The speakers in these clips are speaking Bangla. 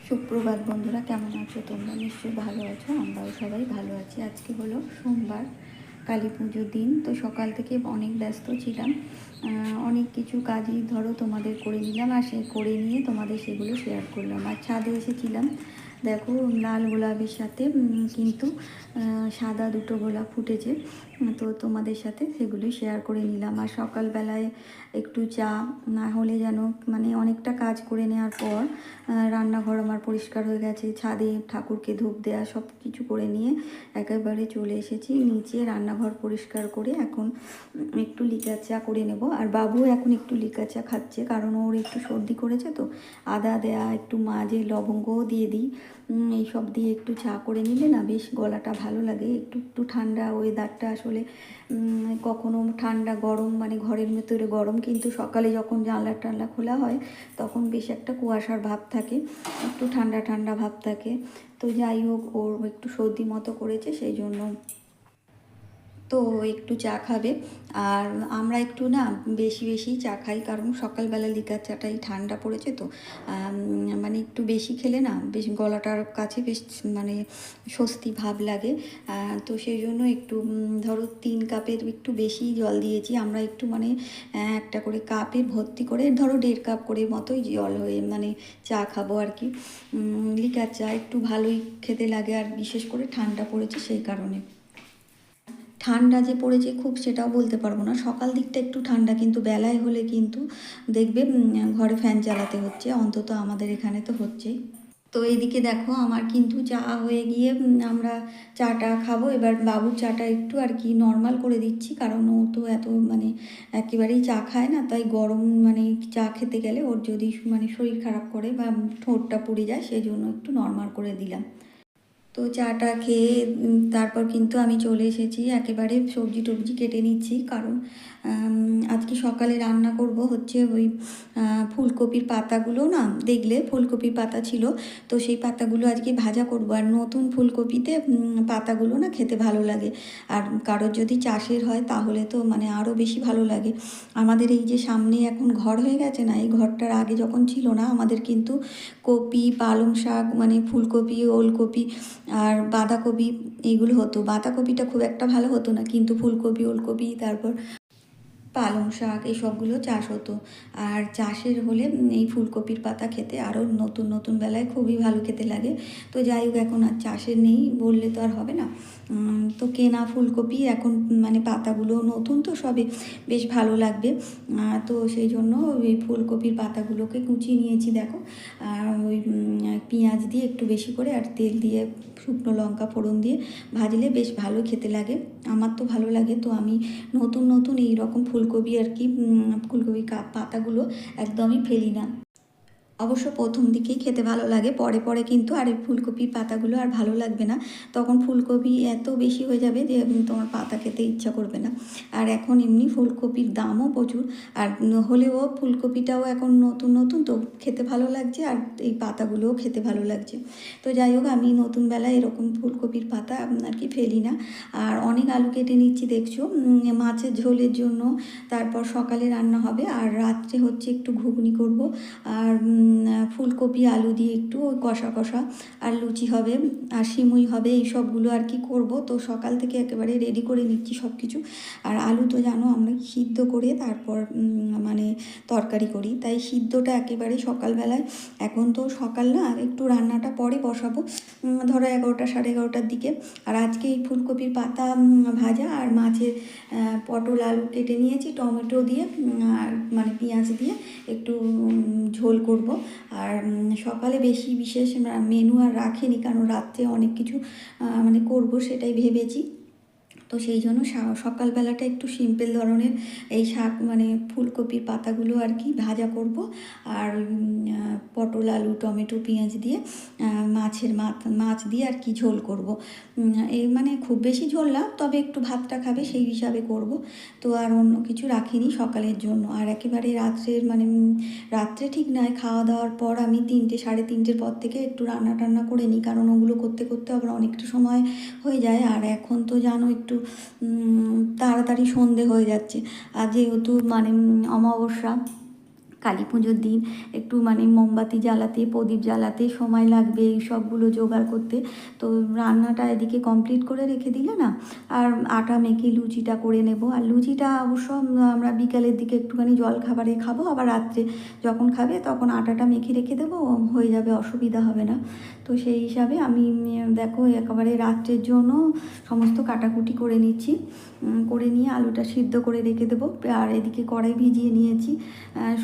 সুপ্রভাত বন্ধুরা, কেমন আছো তোমরা? নিশ্চয়ই ভালো আছো, আমরাও সবাই ভালো আছি। আজকে হলো সোমবার, কালী পুজোর দিন। তো সকাল থেকে অনেক ব্যস্ত ছিলাম, অনেক কিছু কাজই ধরো তোমাদের করে নিলাম, আর সে করে নিয়ে তোমাদের সেগুলো শেয়ার করলাম। আর ছাদে এসেছিলাম, দেখো লাল গোলাপের সাথে কিন্তু সাদা দুটো গোলাপ ফুটেছে। তো তোমাদের সাথে সেগুলো শেয়ার করে নিলাম। আর সকালবেলায় একটু চা না হলে যেন মানে অনেকটা কাজ করে নেওয়ার পর রান্নাঘর আমার পরিষ্কার হয়ে গেছে, ছাদে ঠাকুরকে ধূপ দেওয়া সব কিছু করে নিয়ে একেবারে চলে এসেছি নিচে। রান্নাঘর পরিষ্কার করে এখন একটু লিকার চা করে নেব। আর বাবু এখন একটু লিকার চা খাচ্ছে, কারণ ওর একটু সর্দি করেছে, তো আদা দেয়া একটু মাঝে লবঙ্গও দিয়ে দিই। এইসব দিয়ে একটু চা করে নিলে না বেশ গলাটা ভালো লাগে। একটু একটু ঠান্ডা ওয়েদারটা আসলে কখনো ঠান্ডা গরম, মানে ঘরের ভেতরে গরম, কিন্তু সকালে যখন জানলা টানলা খোলা হয় তখন বেশ একটা কুয়াশার ভাব থাকে, একটু ঠান্ডা ঠান্ডা ভাব থাকে। তো যাই হোক, ওর একটু সর্দি মতো করেছে, সেই জন্য তো একটু চা খাবে। আর আমরা একটু না বেশি বেশি চা খাই, কারণ সকালবেলা লিকার চাটাই ঠান্ডা পড়েছে, তো মানে একটু বেশি খেলে না বেশ গলাটার কাছে বেশ মানে স্বস্তি ভাব লাগে। তো সেই জন্য একটু ধরো 3 কাপের একটু বেশি জল দিয়েছি আমরা, একটু মানে একটা করে কাপে ভর্তি করে ধরো 1.5 কাপ করে মতোই জল হয়ে মানে চা খাবো আর কি। লিকার চা একটু ভালোই খেতে লাগে, আর বিশেষ করে ঠান্ডা পড়েছে সেই কারণে। ঠান্ডা যে পড়েছে খুব সেটাও বলতে পারবো না, সকাল দিকটা একটু ঠান্ডা, কিন্তু বেলায় হলে কিন্তু দেখবে ঘরে ফ্যান চালাতে হচ্ছে, অন্তত আমাদের এখানে তো হচ্ছেই। তো এইদিকে দেখো আমার কিন্তু চা হয়ে গিয়ে আমরা চাটা খাবো এবার। বাবুর চাটা একটু আর কি নর্মাল করে দিচ্ছি, কারণ ও তো এত মানে একেবারেই চা খায় না, তাই গরম মানে চা খেতে গেলে ওর যদি মানে শরীর খারাপ করে বা ঠোঁটটা পুড়ে যায়, সেই জন্য একটু নর্মাল করে দিলাম। তো চাটা খেয়ে তারপর কিন্তু আমি চলে এসেছি, একেবারে সবজি টবজি কেটে নিচ্ছি, কারণ আজকে সকালে রান্না করব হচ্ছে ওই ফুলকপির পাতাগুলো, না দেখলে ফুলকপির পাতা ছিল, তো সেই পাতাগুলো আজকে ভাজা করব। আর নতুন ফুলকপিতে পাতাগুলো না খেতে ভালো লাগে, আর কারোর যদি চাষের হয় তাহলে তো মানে আরও বেশি ভালো লাগে। আমাদের এই যে সামনে এখন ঘর হয়ে গেছে না, এই ঘরটার আগে যখন ছিল না, আমাদের কিন্তু কপি, পালং শাক, মানে ফুলকপি, ওলকপি আর বাঁধাকপি এইগুলো হতো। বাঁধাকপিটা খুব একটা ভালো হতো না, কিন্তু ফুলকপি, ওলকপি, তারপর পালং শাক এইসবগুলো চাষ হতো। আর চাষের হলে এই ফুলকপির পাতা খেতে আরও নতুন নতুন বেলায় খুবই ভালো খেতে লাগে। তো যাই হোক, এখন আর চাষের নেই বললে তো আর হবে না। তো কেনা ফুলকপি এখন মানে পাতাগুলো নতুন তো সবে, বেশ ভালো লাগবে। তো সেই জন্য ওই ফুলকপির পাতাগুলোকে কুচিয়ে নিয়েছি দেখো। আর ওই পেঁয়াজ দিয়ে একটু বেশি করে আর তেল দিয়ে শুকনো লঙ্কা ফোড়ন দিয়ে ভাজলে বেশ ভালো খেতে লাগে, আমার তো ভালো লাগে। তো আমি নতুন নতুন এই রকম ফুলকপি আর কি ফুলকপি পাতাগুলো একদমই ফেলি না। অবশ্য প্রথম দিকেই খেতে ভালো লাগে, পরে পরে কিন্তু আর এই ফুলকপির পাতাগুলো আর ভালো লাগবে না, তখন ফুলকপি এত বেশি হয়ে যাবে যে তোমার পাতা খেতে ইচ্ছা করবে না। আর এখন এমনি ফুলকপির দামও প্রচুর, আর হলেও ফুলকপিটাও এখন নতুন নতুন তো খেতে ভালো লাগছে, আর এই পাতাগুলোও খেতে ভালো লাগছে। তো যাই হোক, আমি নতুন বেলায় এরকম ফুলকপির পাতা আর কি ফেলি না। আর অনেক আলু কেটে নিচ্ছি দেখছো, মাছের ঝোলের জন্য, তারপর সকালে রান্না হবে, আর রাত্রে হচ্ছে একটু ঘুগনি করব, আর ফুলকপি আলু দিয়ে একটু কষা কষা, আর লুচি হবে, আর সিমুই হবে, এই সবগুলো আর কি করব। তো সকাল থেকে একেবারে রেডি করে নিচ্ছি সব কিছু। আর আলু তো জানো আমরা সিদ্ধ করে তারপর মানে তরকারি করি, তাই সিদ্ধটা একেবারে সকালবেলায়। এখন তো সকাল না, একটু রান্নাটা পরে বসাবো, ধরো 11টা 11:30টার দিকে। আর আজকে এই ফুলকপির পাতা ভাজা আর মাছের পটল আলু কেটে নিয়েছি টমেটো দিয়ে, আর মানে পেঁয়াজ দিয়ে একটু ঝোল করব। আর সকালে বেশি বিশেষ মেনু আর রাখিনি, কারণ রাত্রে অনেক কিছু মানে করব সেটাই ভেবেছি। তো সেই জন্য সকালবেলাটা একটু সিম্পল ধরনের এই শাক মানে ফুলকপির পাতাগুলো আর কি ভাজা করব, আর পটল আলু টমেটো পেঁয়াজ দিয়ে মাছ দিয়ে আর কি ঝোল করব। এই মানে খুব বেশি ঝোল না, তবে একটু ভাতটা খাবে সেই হিসাবে করব। তো আর অন্য কিছু রাখিনি সকালের জন্য। আর একেবারে রাত্রের মানে রাত্রে ঠিক নয়, খাওয়া দাওয়ার পর আমি 3টে 3:30-র পর থেকে একটু রান্না টান্না করে নিই, কারণ ওগুলো করতে করতে আবার অনেকটা সময় হয়ে যায়। আর এখন তো জানো একটু তাড়াতাড়ি সন্ধে হয়ে যাচ্ছে, আর যেহেতু মানে অমাবস্যা, কালী পুজোর দিন একটু মানে মোমবাতি জ্বালাতে, প্রদীপ জ্বালাতে সময় লাগবে, এই সবগুলো জোগাড় করতে। তো রান্নাটা এদিকে কমপ্লিট করে রেখে দিলে না, আর আটা মেখে লুচিটা করে নেব। আর লুচিটা অবশ্য আমরা বিকালের দিকে একটুখানি জল খাবারে খাবো, আবার রাত্রে যখন খাবে তখন আটাটা মেখে রেখে দেবো, হয়ে যাবে, অসুবিধা হবে না। তো সেই হিসাবে আমি দেখো একেবারে রাত্রের জন্য সমস্ত কাটাকুটি করে নিচ্ছি, করে নিয়ে আলুটা সিদ্ধ করে রেখে দেবো। আর এদিকে কড়াই ভিজিয়ে নিয়েছি,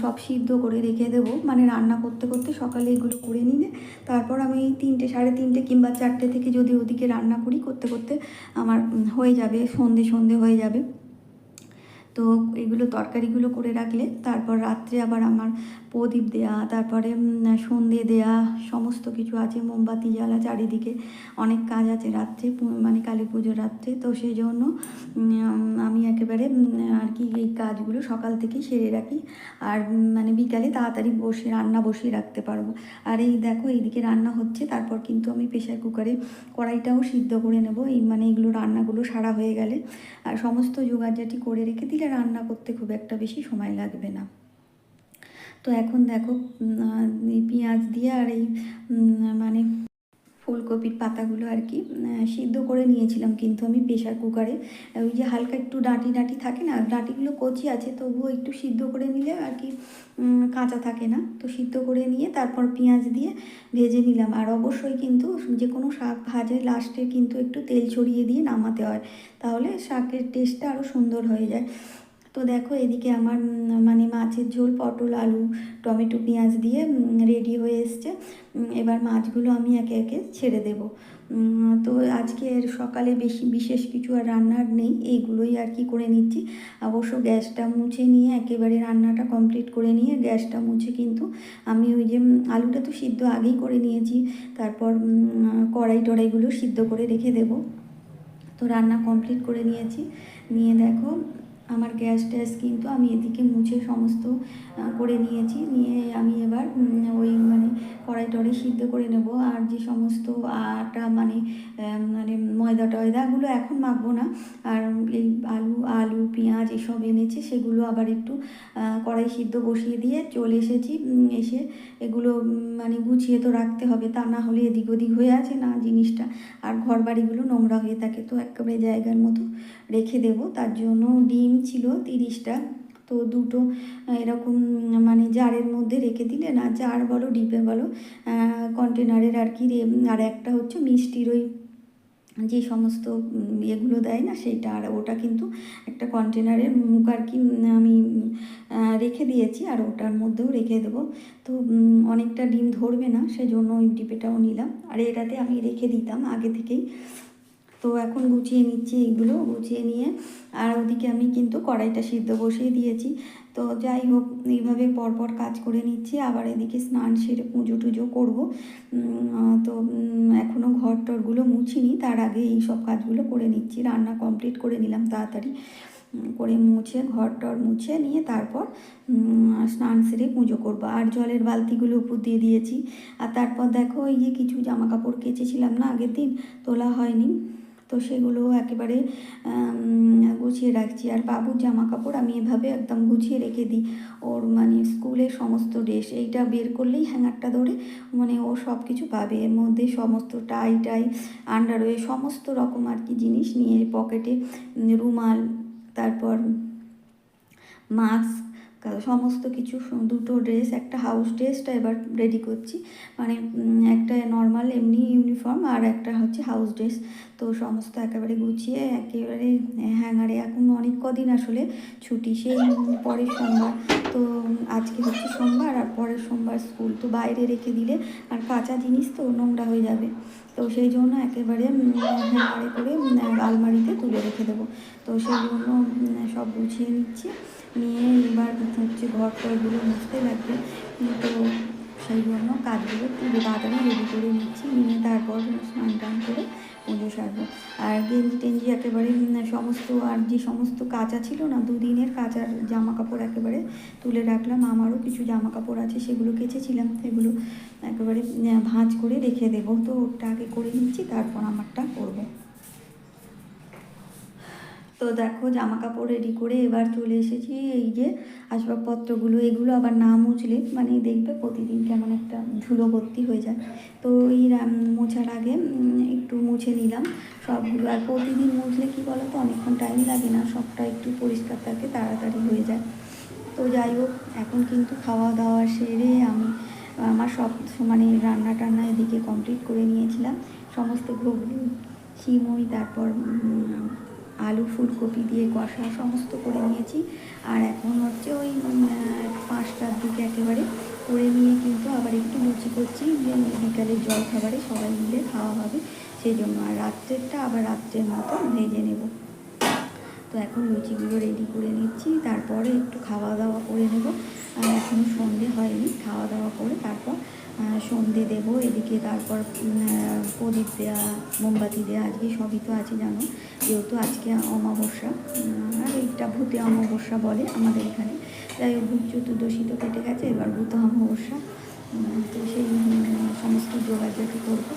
সব সিদ্ধ করে রেখে দেবো, মানে রান্না করতে করতে সকালে এগুলো করে নিলে তারপর আমি 3টে, 3:30 কিংবা 4টে থেকে যদি ওদিকে রান্না করি, করতে করতে আমার হয়ে যাবে, সন্ধে হয়ে যাবে। তো এগুলো তরকারিগুলো করে রাখলে তারপর রাত্রে আবার আমার প্রদীপ দেয়া, তারপরে সন্ধে দেয়া, সমস্ত কিছু আছে, মোমবাতি জ্বালা, চারিদিকে অনেক কাজ আছে রাত্রে, মানে কালী পুজোর রাত্রে। তো সেই জন্য আমি একেবারে আর কি এই কাজগুলো সকাল থেকেই সেরে রাখি, আর মানে বিকালে তাড়াতাড়ি রান্না বসিয়ে রাখতে পারবো। আর এই দেখো এইদিকে রান্না হচ্ছে, তারপর কিন্তু আমি প্রেশার কুকারে কড়াইটাও সিদ্ধ করে নেব, এই মানে এগুলো রান্নাগুলো সারা হয়ে গেলে। আর সমস্ত জোগাড়জাটি করে রেখে দিলে রান্না করতে খুব একটা বেশি সময় লাগবে না। তো এখন দেখো পেঁয়াজ দিয়ে আর এই মানে ফুলকপির পাতাগুলো আর কি সিদ্ধ করে নিয়েছিলাম কিন্তু আমি প্রেশার কুকারে। ওই যে হালকা একটু ডাঁটি ডাঁটি থাকে না, ডাঁটিগুলো কচি আছে, তবুও একটু সিদ্ধ করে নিলে আর কি কাঁচা থাকে না। তো সিদ্ধ করে নিয়ে তারপর পেঁয়াজ দিয়ে ভেজে নিলাম। আর অবশ্যই কিন্তু যে কোনো শাক ভাজে লাস্টে কিন্তু একটু তেল ছড়িয়ে দিয়ে নামাতে হয়, তাহলে শাকের টেস্টটা আরও সুন্দর হয়ে যায়। তো দেখো এদিকে আমার মানে মাছের ঝোল পটল, আলু, টমেটো, পেঁয়াজ দিয়ে রেডি হয়ে এসছে। এবার মাছগুলো আমি একে একে ছেড়ে দেব। তো আজকে সকালে বেশি বিশেষ কিছু আর রান্নার নেই, এইগুলোই আর কি করে নিচ্ছি। অবশ্য গ্যাসটা মুছে নিয়ে একেবারে রান্নাটা কমপ্লিট করে নিয়ে গ্যাসটা মুছে কিন্তু আমি ওই যে আলুটা তো সিদ্ধ আগেই করে নিয়েছি, তারপর কড়াইগুলো সিদ্ধ করে রেখে দেব। তো রান্না কমপ্লিট করে নিয়েছি, নিয়ে দেখো আমার গ্যাস ট্যাস কিন্তু আমি এদিকে মুছে সমস্ত করে নিয়েছি। নিয়ে আমি এবার ওই মানে কড়াই সিদ্ধ করে নেব। আর যে সমস্ত আটা মানে মানে ময়দা টয়দাগুলো এখন মাখবো না, আর এই আলু পেঁয়াজ এসব এনেছি, সেগুলো আবার একটু কড়াই সিদ্ধ বসিয়ে দিয়ে চলে এসেছি। এসে এগুলো মানে গুছিয়ে তো রাখতে হবে, তা না হলে এদিক ওদিক হয়ে আছে না জিনিসটা, আর ঘর বাড়িগুলো নোংরা হয়ে থাকে। তো একেবারে জায়গার মতো রেখে দেব। তার জন্য ডিম ছিল 30টা, তো দুটো এরকম মানে জারের মধ্যে রেখে দিলে না, জার বলো ডিপে বলো, কন্টেনারের আর কি, আর একটা হচ্ছে মিষ্টির ওই যে সমস্ত এগুলো দেয় না সেইটা, আর ওটা কিন্তু একটা কন্টেনারের মুখ আর কি আমি রেখে দিয়েছি, আর ওটার মধ্যেও রেখে দেবো। তো অনেকটা ডিম ধরবে না, সেজন্য ওই ডিপেটাও নিলাম, আর এটাতে আমি রেখে দিতাম আগে থেকেই। তো এখন গুছিয়ে নিচ্ছি, এইগুলো গুছিয়ে নিয়ে আর ওদিকে আমি কিন্তু কড়াইটা সিদ্ধ বসিয়ে দিয়েছি। তো যাই হোক, এইভাবে পরপর কাজ করে নিচ্ছি। আবার এদিকে স্নান সেরে পুজো টুজো করবো। তো এখনও ঘর টরগুলো মুছিনি, তার আগে এই সব কাজগুলো করে নিচ্ছি। রান্না কমপ্লিট করে নিলাম তাড়াতাড়ি করে, মুছে ঘর টর মুছে নিয়ে তারপর স্নান সেরে পুজো করবো। আর জলের বালতিগুলো উপর দিয়ে দিয়েছি। আর তারপর দেখো এই যে কিছু জামা কাপড় কেচেছিলাম না আগের দিন, তোলা হয়নি, তো সেগুলো একেবারে গুছিয়ে রাখছি। আর বাবুর জামা কাপড় আমি এভাবে একদম গুছিয়ে রেখে দিই, ওর মানে স্কুলের সমস্ত ড্রেস, এইটা বের করলেই হ্যাঙ্গারটা ধরে মানে ও সব কিছু পাবে, এর মধ্যে সমস্ত টাই আন্ডারওয়্যার সমস্ত রকম আর কি জিনিস নিয়ে, পকেটে রুমাল, তারপর মাস্ক, সমস্ত কিছু, দুটো ড্রেস, একটা হাউস ড্রেসটা এবার রেডি করছি, মানে একটা নর্মাল এমনি ইউনিফর্ম আর একটা হচ্ছে হাউস ড্রেস। তো সমস্ত একেবারে গুছিয়ে একেবারে হ্যাঙ্গারে, এখন অনেক কদিন আসলে ছুটি, সেই পরের সোমবার, তো আজকে হচ্ছে সোমবার আর পরের সোমবার স্কুল, তো বাইরে রেখে দিলে আর কাঁচা জিনিস তো নোংরা হয়ে যাবে, তো সেই জন্য একেবারে হ্যাঙ্গারে করে আলমারিতে তুলে রেখে দেবো। তো সেই জন্য সব গুছিয়ে নিচ্ছি, নিয়ে এবার হচ্ছে ঘর টরগুলো মুছতে লাগবে। তো সেই জন্য কাজগুলো একটু তাড়াতাড়ি রেডি করে নিচ্ছি, নিয়ে তারপর স্নান টান করে পুজো সারবো। আর গেঞ্জি টেঞ্জি একেবারে সমস্ত, আর যে সমস্ত কাচা ছিল না, দুদিনের কাচার জামা কাপড় একেবারে তুলে রাখলাম। আমারও কিছু জামা কাপড় আছে, সেগুলো কেচেছিলাম, সেগুলো একেবারে ভাঁজ করে রেখে দেবো। তো ওটা আগে করে নিচ্ছি, তারপর আমারটা করবো। তো তো দেখো জামা কাপড় রেডি করে এবার চলে এসেছি এই যে আসবাবপত্রগুলো, এগুলো আবার না মুছলে মানে দেখবে প্রতিদিন কেমন একটা ধুলো ভর্তি হয়ে যায়। তো এই মোছার আগে একটু মুছে নিলাম সবগুলো। আর প্রতিদিন মুছলে কী বলো তো অনেকক্ষণ টাইম লাগে না, সবটা একটু পরিষ্কার থাকে, তাড়াতাড়ি হয়ে যায়। তো যাই হোক, এখন কিন্তু খাওয়া দাওয়া সেরে আমি আমার সব মানে রান্না টান্না এদিকে কমপ্লিট করে নিয়েছিলাম। সমস্ত ঘুগনি, সিমুই, তারপর আলু ফুলকপি দিয়ে কষা সমস্ত করে নিয়েছি। আর এখন হচ্ছে ওই 5টার দিকে একেবারে করে নিয়ে কিন্তু আবার একটু লুচি করছি, যে বিকালের জল খাবারে সবাই মিলে খাওয়া হবে সেই জন্য। আর রাত্রেরটা আবার রাত্রের মতো ভেজে নেব। তো এখন লুচিগুলো রেডি করে নিচ্ছি, তারপরে একটু খাওয়া দাওয়া করে নেব। এখনও সন্ধে হয়নি, খাওয়া দাওয়া করে তারপর সন্ধে দেব এদিকে। তারপর প্রদীপ দেওয়া, মোমবাতি দেওয়া, আজকে সবই তো আছে জানো, যেহেতু আজকে অমাবস্যা। আর এইটা ভূতে অমাবস্যা বলে আমাদের এখানে। যাই হোক, ভূত চতুর্দশী তো কেটে গেছে, এবার ভূত অমাবস্যা। তো সেই সমস্ত যোগাযোগ করবো।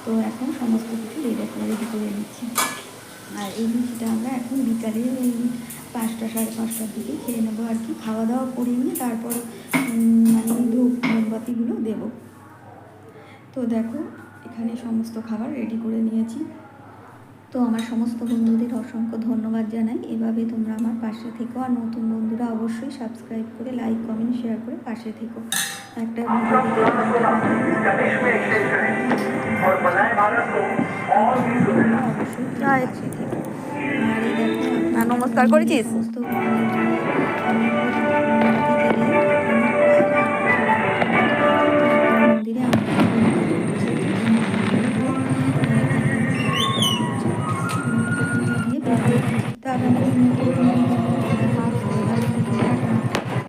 তো এখন সমস্ত কিছু রেডি করে নিচ্ছি। আর এই লুচিটা আমরা এখন বিকালে ওই 5টা সাড়ে 5টার দিকে খেয়ে নেবো আর কি। খাওয়া দাওয়া করে নিয়ে তারপর মানে ধূপ মোমবাতিগুলো দেবো। তো দেখো এখানে সমস্ত খাবার রেডি করে নিয়েছি। তো আমার সমস্ত বন্ধুদের অসংখ্য ধন্যবাদ জানাই। এভাবে তোমরা আমার পাশে থেকো। আর নতুন বন্ধুরা অবশ্যই সাবস্ক্রাইব করে লাইক কমেন্ট শেয়ার করে পাশে থেকো। একটা অবশ্যই পাশে থেকো। আর এই দেখো নমস্কার করেছিস। সমস্ত